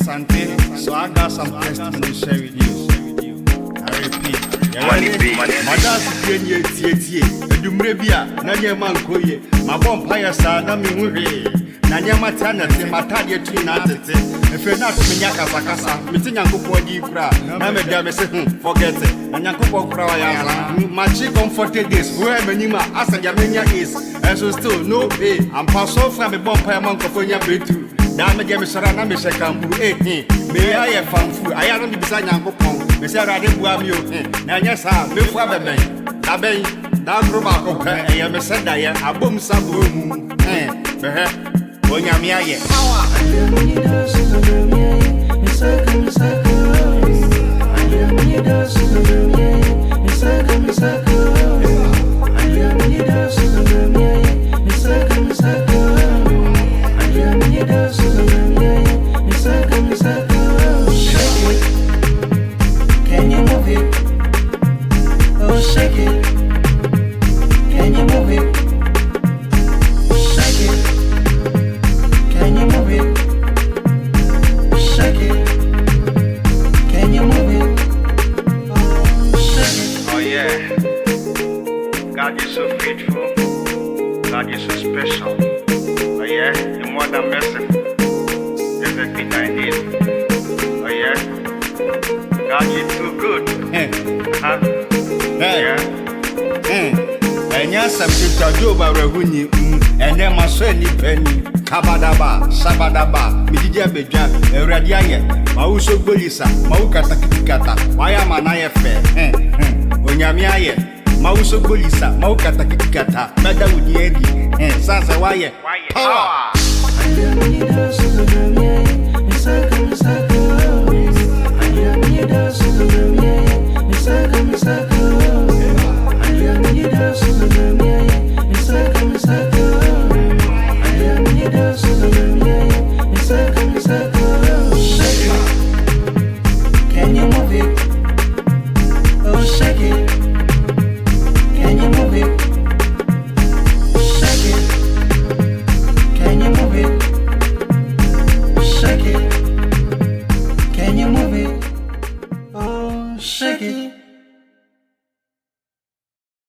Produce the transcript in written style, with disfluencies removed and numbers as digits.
Asante, so I got some testimony to share with you. I repeat, Madame Pienya Tietie, Dumrebia, Nanya Mankoye, my vampire son, Nami Nanyama Tana, Matadia Tina, if you're not Minyaka Sakasa, meeting Uncle Podi Kra, Namadame said, forget it, and Uncle Kra, my chief comforted this, where Menima Asayamania is, and so still no pay, and pass off from a vampire monk of Fonya Betu. Dame Jam Sarana Mishakambu, may I have found food? I am beside Uncle Pong, Mr. Radimbuamio, Nanyasa, before the bank, Tabe, Dabroba, I am a Sandaya, a boom saboom, Onyamia. Can you move it? Oh, shake it. Can you move it? Shake it. Can you move it? Shake it. Can you move it? Shake it. Oh yeah. God is so faithful. God is so special. Oh yeah. You're more than merciful. Everything I need. Oh yeah. God is too good. Yeah. And yes, I'm just a job over Huni, and then my son, Penny, Kabadaba, Sabadaba, Midia Beja, Radia, Mauso Bolisa, Mauka Takikata, why am I fair? Onyamia, Mauso Bolisa, Mauka Takikata, Madame Yedi, and Sansa Wire. Power!